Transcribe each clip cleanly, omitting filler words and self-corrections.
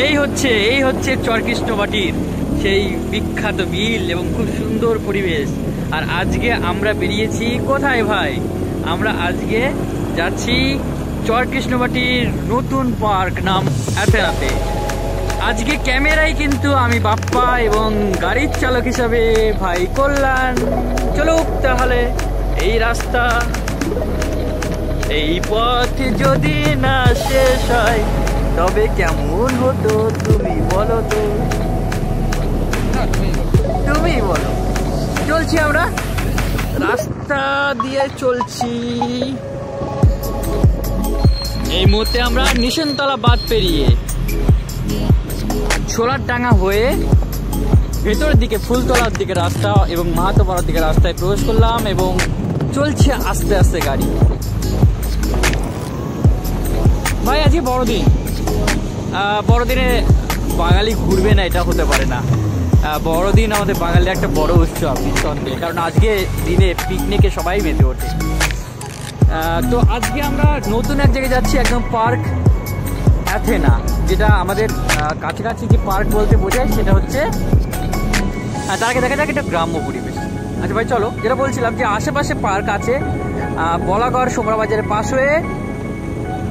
এই হচ্ছে চরকৃষ্ণবাটির সেই বিখ্যাত বিল এবং খুব সুন্দর পরিবেশ। আর আজকে আমরা বেরিয়েছি কোথায় ভাই? আমরা আজকে যাচ্ছি চরকৃষ্ণবাটির নতুন পার্ক নাম অ্যাথেনাতে। আজকে ক্যামেরায় কিন্তু আমি বাপ্পা এবং গাড়ির চালক হিসাবে ভাই কল্যাণ। চলুক তাহলে এই রাস্তা, এই পথ যদি না শেষ হয় তবে কেমন হতো তুমি বলো তো, তুমি বলো। চলছি আমরা রাস্তা দিয়ে চলছি। এই মুহূর্তে আমরা নিশানতলা বাঁধ পেরিয়ে ছোলারডাঙ্গা হয়ে ভেতরের দিকে ফুলতলার দিকে রাস্তা এবং মাহাতোপাড়ার দিকে রাস্তায় প্রবেশ করলাম এবং চলছে আস্তে আস্তে গাড়ি। ভাই আজকে বড়দিন, বড়দিনে বাঙালি ঘুরবে না এটা হতে পারে না। বড়দিন আমাদের বাঙালি একটা বড় উৎসব নিঃসন্দেহে, কারণ আজকে দিনে পিকনিকে সবাই মেতে ওঠে। তো আজকে আমরা নতুন এক জায়গায় যাচ্ছি, একদম পার্ক অ্যাথেনা, যেটা আমাদের কাছাকাছি যে পার্ক বলতে বোঝায় সেটা হচ্ছে, তার আগে দেখা যাক এটা গ্রাম্য পরিবেশ। আচ্ছা ভাই চলো, যেটা বলছিলাম যে আশেপাশে পার্ক আছে, বলাগড় সোমরা বাজারের পাশ হয়ে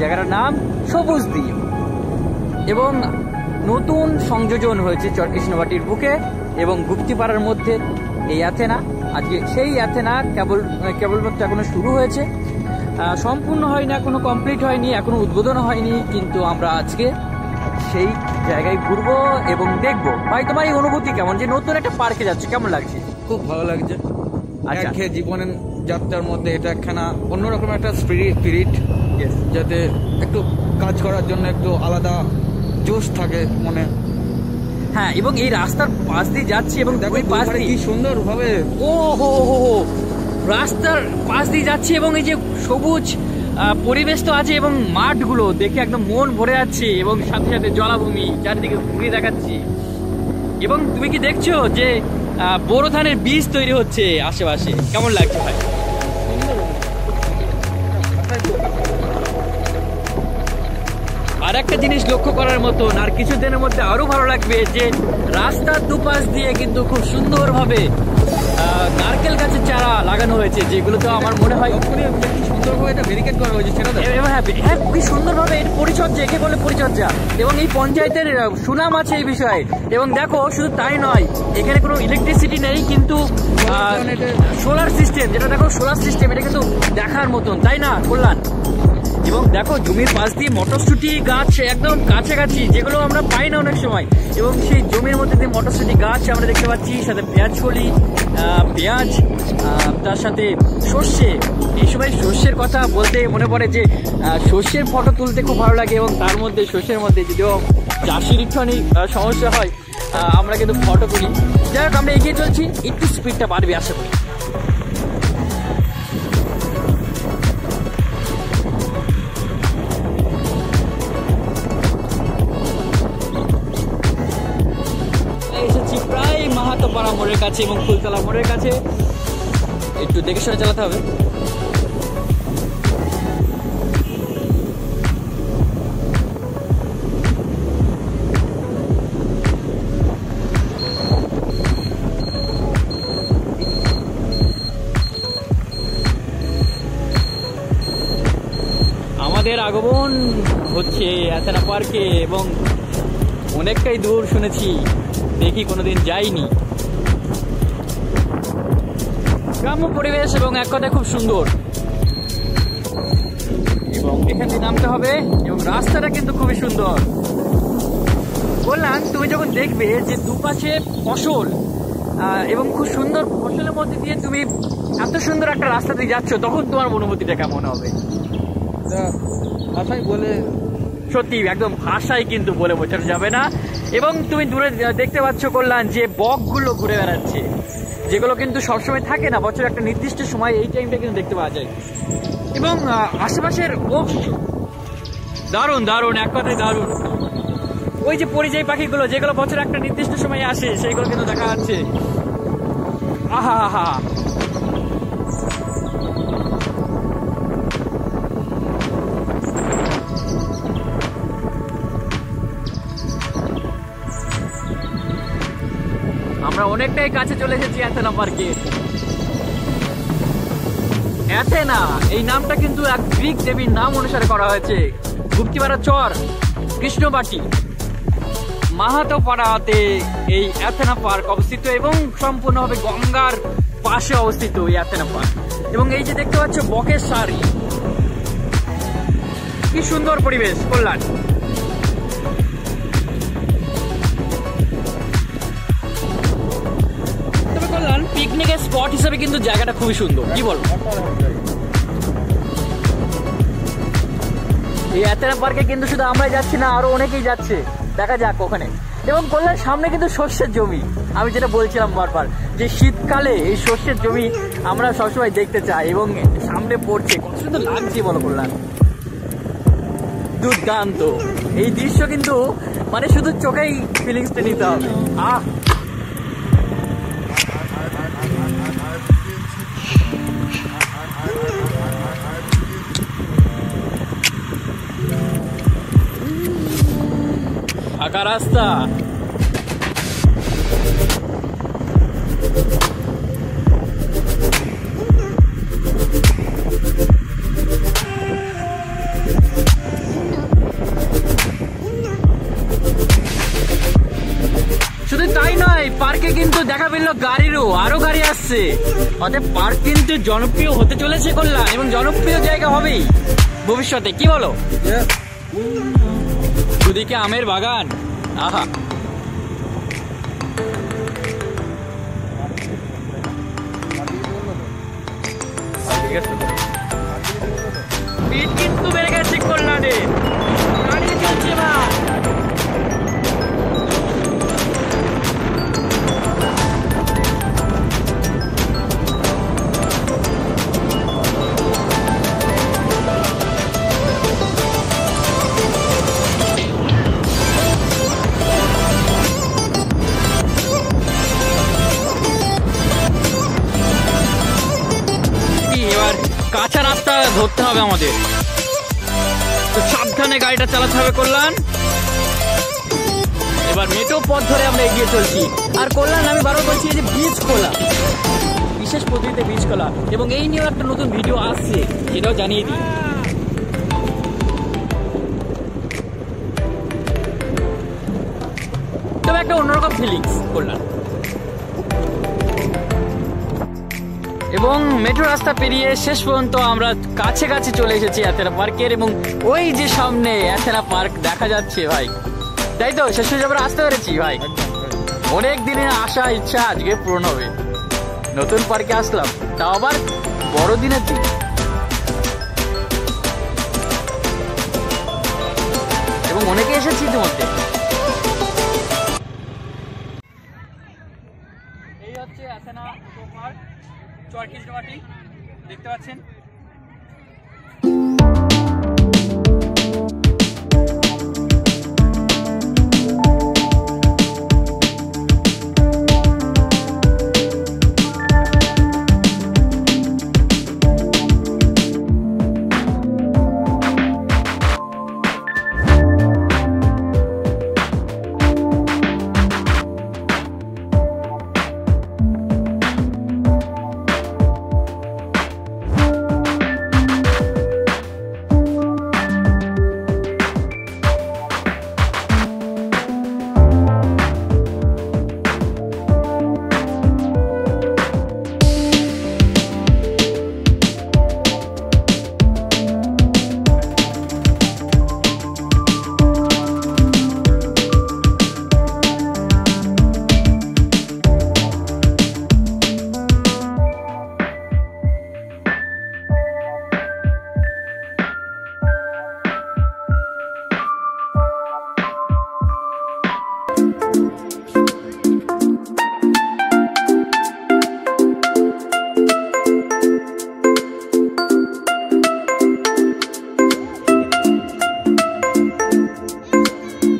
জায়গাটার নাম সবুজ দ্বীপ, এবং নতুন সংযোজন হয়েছে চরকৃষ্ণবাটির বুকে এবং গুপ্তিপাড়ার মধ্যে এই অ্যাথেনা। আজকে সেই অ্যাথেনা কেবলমাত্র এখনো শুরু হয়েছে, সম্পূর্ণ হয়নি, এখনো কমপ্লিট হয়নি, এখনো উদ্বোধন হয়নি, কিন্তু আমরা আজকে সেই জায়গায় ঘুরবো এবং দেখবো। ভাই তোমার এই অনুভূতি কেমন যে নতুন একটা পার্কে যাচ্ছে, কেমন লাগছে? খুব ভালো লাগছে। আচ্ছা, জীবনের যাত্রার মধ্যে এটা একখানা অন্যরকম একটা স্পিরিট, যাতে একটু কাজ করার জন্য একটু আলাদা জোশ থাকে মনে। হ্যাঁ, এবং এই রাস্তার পাশ দিয়ে যাচ্ছি এবং দেখো পাশ দিয়ে কি সুন্দর ভাবে রাস্তার পাশ দিয়ে যাচ্ছি এবং এই যে সবুজ পরিবেশ তো আছে এবং মাঠগুলো দেখে একদম মন ভরে যাচ্ছে, এবং সাথে সাথে জলাভূমি চারিদিকে ঘুরে দেখাচ্ছি। এবং তুমি কি দেখছো যে বোরো ধানের বীজ তৈরি হচ্ছে আশেপাশে, কেমন লাগছে ভাই? আর একটা জিনিস লক্ষ্য করার মতন, আর কিছুদিনের মধ্যে আরো ভালো লাগবে, যে রাস্তার দুপাশ দিয়ে কিন্তু খুব সুন্দরভাবে নারকেল গাছের চারা লাগানো হয়েছে, যেগুলো তো আমার মনে হয় সুন্দরভাবে এটা ব্যারিকেড করা হয়েছে। হ্যাঁ, খুবই সুন্দরভাবে এর পরিচর্যা, একে বলে পরিচর্যা, এবং এই পঞ্চায়েতের সুনাম আছে এই বিষয়ে। এবং দেখো শুধু তাই নয়, এখানে কোনো ইলেকট্রিসিটি নেই, কিন্তু সোলার সিস্টেম, যেটা দেখো সোলার সিস্টেম, এটা কিন্তু দেখার মতন, তাই না কল্যাণ? এবং দেখো জমির পাশ দিয়ে মটরশুঁটি গাছ একদম কাছাকাছি, যেগুলো আমরা পাই না অনেক সময়, এবং সেই জমির মধ্যে দিয়ে মটরশুঁটি গাছ আমরা দেখতে পাচ্ছি, সাথে পেঁয়াজকলি, পেঁয়াজ, তার সাথে সর্ষে। এই সময় সর্ষের কথা বলতে মনে পড়ে যে সর্ষের ফটো তুলতে খুব ভালো লাগে, এবং তার মধ্যে সর্ষের মধ্যে যদিও চাষির একটুখানি সমস্যা হয়, আমরা কিন্তু ফটো তুলি। যাই হোক, আমরা এগিয়ে চলছি, একটু স্পিডটা বাড়বে আশা করি। প্রায় মাহাতোপাড়া মোড়ের কাছে এবং ফুলতলা মোড়ের কাছে, একটু দেখে শুনে চালাতে হবে। আমাদের আগমন হচ্ছে অ্যাথেনা পার্কে, এবং অনেকটাই দূর শুনেছি, দেখি কোনোদিন যাইনি। গ্রাম্য পরিবেশ এবং এক কথায় খুব সুন্দর, এবং এখান থেকে নামতে হবে, এবং রাস্তাটা কিন্তু খুবই সুন্দর। বললাম, তুমি যখন দেখবে যে দুপাশে ফসল এবং খুব সুন্দর ফসলের মধ্যে দিয়ে তুমি এত সুন্দর একটা রাস্তা দিয়ে যাচ্ছ, তখন তোমার অনুভূতিটা কেমন হবে? ভাষায় বলে, সত্যি একদম ভাষায় কিন্তু বলে বোঝানো যাবে না। এবং তুমি দূরে দেখতে পাচ্ছ কল্যাণ যে বকগুলো ঘুরে বেড়াচ্ছে, যেগুলো কিন্তু সবসময় থাকে না, বছর একটা নির্দিষ্ট সময় এই টাইমটা কিন্তু দেখতে পাওয়া যায়। এবং আশেপাশের দারুণ দারুণ, এক কথায় দারুণ। ওই যে পরিযায়ী পাখিগুলো, যেগুলো বছর একটা নির্দিষ্ট সময় আসে, সেইগুলো কিন্তু দেখা যাচ্ছে। আহা আহা, আমরা অনেকটাই কাছে চলে এসেছি অ্যাথেনা পার্কে। অ্যাথেনা এই নামটা কিন্তু এক গ্রিক দেবীর নাম অনুসারে করা হয়েছে। গুপ্তিপাড়া চর, কৃষ্ণবাটি, মাহাতো পাড়াতে এই অ্যাথেনা পার্ক অবস্থিত এবং সম্পূর্ণভাবে গঙ্গার পাশে অবস্থিত এই অ্যাথেনা পার্ক। এবং এই যে দেখতে পাচ্ছ বকের সারি, কি সুন্দর পরিবেশ কল্যাণ। তবে কল্যাণ পিকনিকের স্পট হিসেবে কিন্তু জায়গাটা খুবই সুন্দর, কি বল? এই অ্যাথেনা পার্কে কিন্তু শুধু আমরাই যাচ্ছি না, আরো অনেকেই যাচ্ছে, দেখা যাক ওখানে। এবং কল্যাণ সামনে কিন্তু শস্যের জমি, আমি যেটা বলছিলাম বারবার যে শীতকালে এই শস্যের জমি আমরা সবসময় দেখতে চাই এবং সামনে পড়ছে, কত সুন্দর লাগছে বলো কল্যাণ, দুর্দান্ত এই দৃশ্য। কিন্তু মানে শুধু চোখেই ফিলিংসটা নিতে হবে। ফাঁকা রাস্তা, শুধু তাই নয়, পার্কে কিন্তু দেখা পেল গাড়িরও আরো গাড়ি আসছে। অতএব পার্ক কিন্তু জনপ্রিয় হতে চলেছে কল্যাণ, এবং জনপ্রিয় জায়গা হবেই ভবিষ্যতে, কি বলো? দুদিকে আমের বাগান, আহা। স্পিড কিন্তু বেড়ে গেছে কল্যাণে, গাড়ি চলছে না। কাঁচা রাস্তা ধরতে হবে আমাদের, তো সাবধানে গাড়িটা চালাতে হবে কল্যাণ। এবার মেটো পথ ধরে আমরা এগিয়ে চলছি। আর কল্যাণ আমি বারবার বলছি যে বীজ খোলা, বিশেষ পদ্ধতিতে বীজ খোলা, এবং এই নিয়েও একটা নতুন ভিডিও আসছে, এটাও জানিয়ে দিই। তবে একটা অন্যরকম ফিলিংস কল্যাণ। এবং মেট্রো রাস্তা পেরিয়ে শেষ পর্যন্ত আমরা কাছে কাছে চলে এসেছি অ্যাথেনা পার্কের, এবং ওই যে সামনে অ্যাথেনা পার্ক দেখা যাচ্ছে ভাই, তাই তো? শেষ পর্যন্ত আমরা আসতে পেরেছি ভাই, অনেক দিনের আশা ইচ্ছা আজকে পূরণ হবে। নতুন পার্কে আসলাম, তাও আবার বড়দিনের দিন। এবং অনেকে এসেছি ইতিমধ্যে। এই হচ্ছে অ্যাথেনা পার্ক, চর কৃষ্ণবাটি, দেখতে পাচ্ছেন।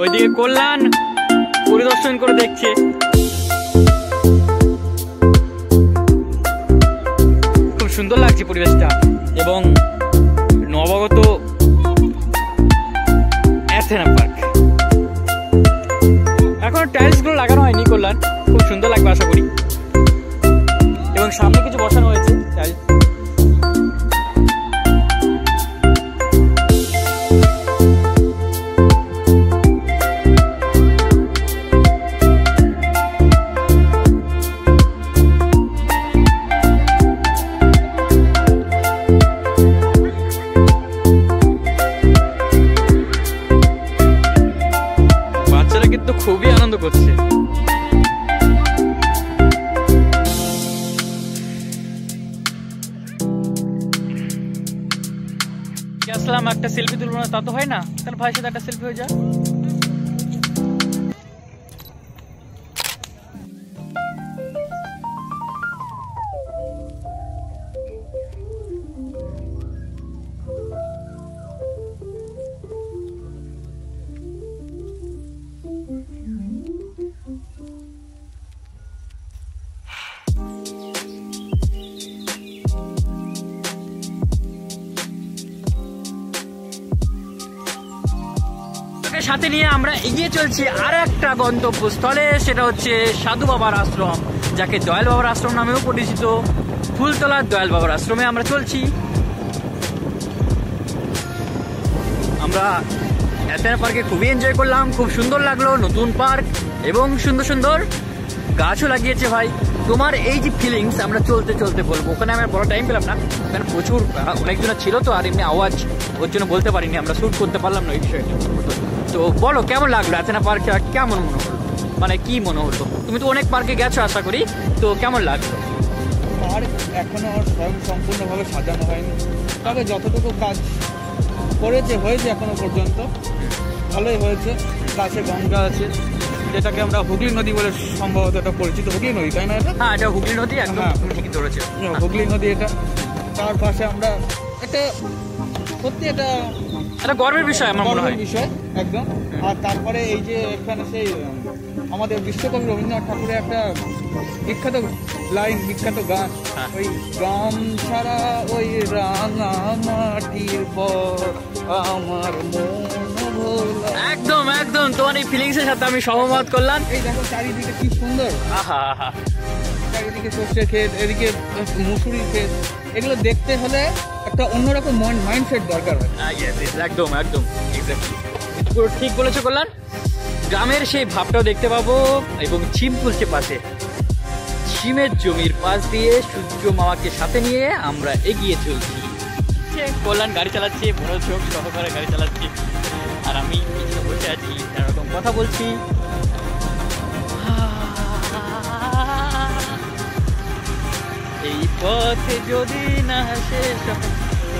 ওইদিকে কল্যাণ পরিদর্শন করে দেখছে। খুব সুন্দর লাগছে পরিবেশটা, এবং নবাগত অ্যাথেনা পার্ক। এখন টাইলস গুলো লাগানো হয়নি, করলাম, খুব সুন্দর লাগবে আশা করি। এবং সামনে কিছু বসানো হয়েছে বাচ্চারা কিন্তু খুবই আনন্দ করছে। আসলাম, একটা সেলফি তুলবো না তা তো হয় না, তাহলে ভাইয়ের সাথে একটা সেলফি হয়ে যায়। সাথে নিয়ে আমরা এগিয়ে চলছি আর একটা গন্তব্যস্থলে, সেটা হচ্ছে সাধু বাবার আশ্রম, যাকে দয়াল বাবার আশ্রম নামেও পরিচিত। ফুলতলার দয়াল বাবার আশ্রমে আমরা চলছি। আমরা অ্যাথেনা পার্কে খুবই এনজয় করলাম, খুব সুন্দর লাগলো, নতুন পার্ক এবং সুন্দর সুন্দর গাছও লাগিয়েছে। ভাই তোমার এই যে ফিলিংস, আমরা চলতে চলতে বলবো। ওখানে আমরা বড় টাইম পেলাম না, ওখানে প্রচুর অনেকজন ছিল তো, আর এমনি আওয়াজ ওর জন্য বলতে পারিনি, আমরা শ্যুট করতে পারলাম না এই বিষয়টা। তো বলো কেমন লাগলো অ্যাথেনা পার্কে, কেমন মনে হলো, মানে কি মনে হলো? তুমি তো অনেক পার্কে গেছো আশা করি, তো কেমন লাগলো? পার্ক এখনো সম্পূর্ণভাবে সাজানো হয়নি, তবে যতটুকু কাজ হয়েছে এখনো পর্যন্ত ভালোই হয়েছে। কাছে গঙ্গা আছে, যেটাকে আমরা হুগলি নদী বলে সম্ভবত এটা পরিচিত। হুগলি নদী, তাই না? এটা হ্যাঁ, এটা হুগলি নদী, একদম ঠিকই ধরেছে, হুগলি নদী। এটা তার পাশে আমরা একটা সত্যি এটা গর্বের বিষয়, আমার মনে হয় বিষয় একদম। আর তারপরে এই যে এখানে সেই আমাদের বিশ্বকবি রবীন্দ্রনাথ ঠাকুরের একটা বিখ্যাত লাইন, বিখ্যাত গান, ওই গান ছাড়া ওই রাঙা মাটির পর আমার মন ভোলা। একদম একদম তোমার এই ফিলিংস এর সাথে আমি সহমত করলাম। এই দেখো চারিদিকে কি সুন্দর, আহা আহা, চারিদিকে সর্ষে ক্ষেত, এদিকে মুসুরির ক্ষেত। এগুলো দেখতে হলে একটা অন্যরকম মাইন্ডসেট দরকার হয়। একদম একদম এক্স্যাক্টলি পুরো ঠিক বলেছো কল্যাণ। গ্রামের সেই ভাবটাও দেখতে পাবো। এবং ছিম ফুলছে পাশে, ছিমের জমির পাশ দিয়ে সূর্য মামাকে সাথে নিয়ে আমরা এগিয়ে চলছি। কল্যাণ গাড়ি চালাচ্ছে, বড় চোখ সহকারে গাড়ি চালাচ্ছি, আর আমি পিছনে বসে আছি, এরকম কথা বলছি। এই পথে যদি না শেষ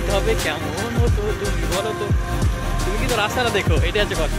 তবে কেমন হতো, তুমি বলো তো। তুমি কিন্তু রাস্তাটা দেখো, এটা আছে কথা।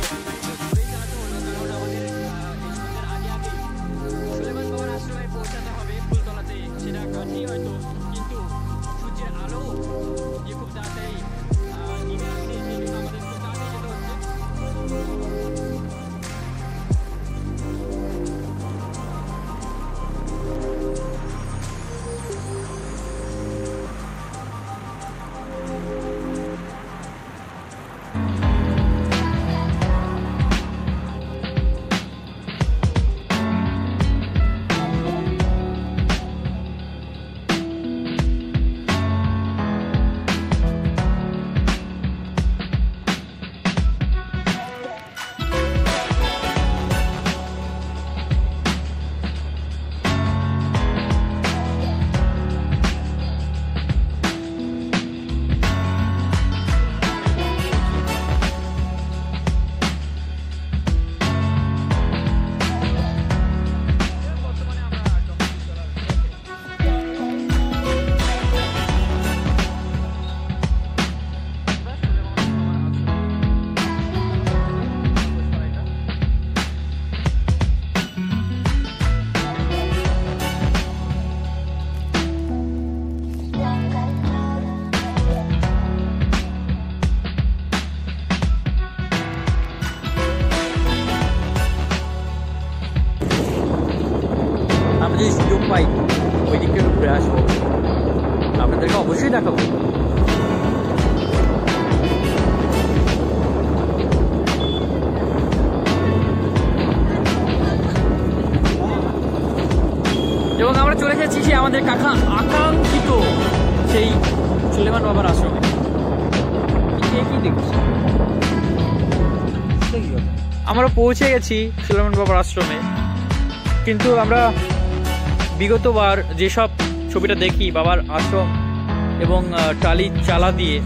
যদি সুযোগ পাই ওই দিকটা একটু ঘুরে আসবো, আপনাদেরকে অবশ্যই দেখাবো। আমাদের আকাঙ্ক্ষিত সেই সুলেমান বাবার আশ্রমে। কি দেখছি আমরা পৌঁছে গেছি সুলেমান বাবার আশ্রমে, কিন্তু আমরা বিগতবার যেসব ছবিটা দেখি বাবার আশ্রম এবং টালির চালা দিয়ে,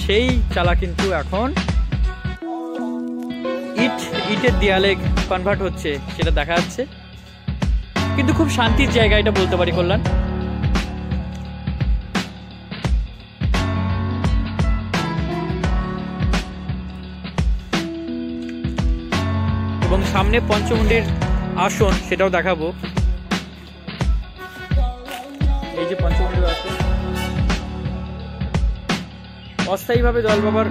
সেই চালা কিন্তু এখন ইটের দেয়ালে কনভার্ট হচ্ছে, সেটা দেখা যাচ্ছে। কিন্তু খুব শান্তির জায়গা এটা বলতে পারি কল্যাণ। এবং সামনে পঞ্চমুণ্ডির আসন, সেটাও দেখাবো। এই যে পঞ্চমুণ্ডির আসন, অস্থায়ীভাবে দয়াল বাবার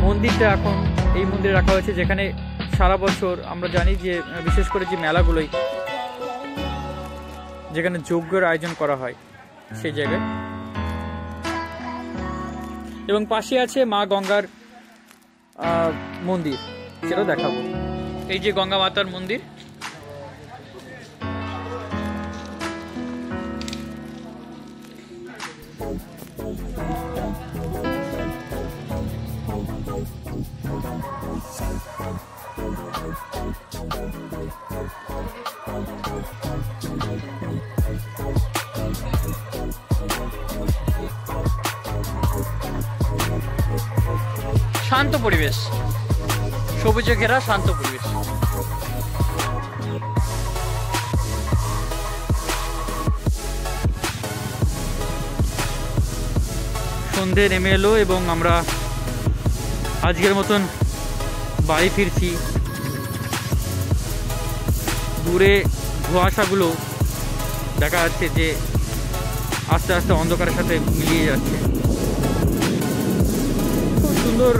মন্দিরটা এখন এই মন্দিরে রাখা হয়েছে, যেখানে সারা বছর আমরা জানি যে বিশেষ করে যে মেলাগুলোই যেখানে যজ্ঞের আয়োজন করা হয় সেই জায়গায়। এবং পাশে আছে মা গঙ্গার মন্দির, সেটাও দেখাবো। এই যে গঙ্গা মাতার মন্দির, শান্ত পরিবেশ, সবুজে ঘেরা শান্ত পরিবেশ। সন্ধে নেমে এলো এবং আমরা আজকের মতন বাড়ি ফিরছি। দূরে ধোঁয়াশাগুলো দেখা যাচ্ছে যে আস্তে আস্তে অন্ধকারের সাথে মিলিয়ে যাচ্ছে। খুব সুন্দর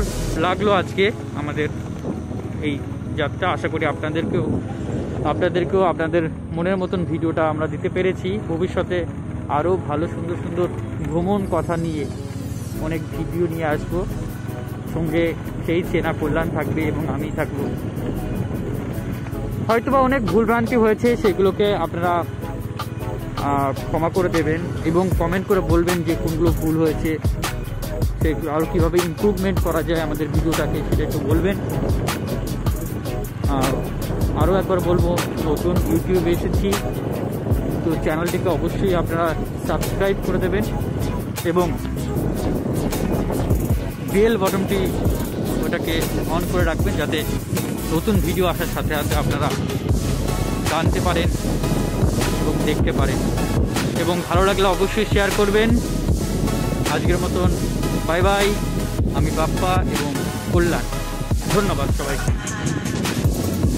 লাগলো আজকে আমাদের এই যাত্রা। আশা করি আপনাদেরকেও আপনাদের মনের মতন ভিডিওটা আমরা দিতে পেরেছি। ভবিষ্যতে আরও ভালো সুন্দর সুন্দর ভ্রমণ কথা নিয়ে অনেক ভিডিও নিয়ে আসবো। সঙ্গে সেই চেনা কল্যাণ থাকবে এবং আমি থাকবো। হয়তোবা অনেক ভুলভ্রান্তি হয়েছে, সেগুলোকে আপনারা ক্ষমা করে দেবেন এবং কমেন্ট করে বলবেন যে কোনগুলো ভুল হয়েছে, সেগুলো আরও কীভাবে ইমপ্রুভমেন্ট করা যায় আমাদের ভিডিওটাকে, সেটা একটু বলবেন। আরও একবার বলবো, নতুন ইউটিউবে এসেছি, তো চ্যানেলটিকে অবশ্যই আপনারা সাবস্ক্রাইব করে দেবেন এবং বেল বাটনটি ওটাকে অন করে রাখবেন, যাতে নতুন ভিডিও আসার সাথে সাথে আপনারা জানতে পারেন এবং দেখতে পারেন। এবং ভালো লাগলে অবশ্যই শেয়ার করবেন। আজকের মতন বাই বাই। আমি বাপ্পা এবং কল্যাণ, ধন্যবাদ সবাইকে।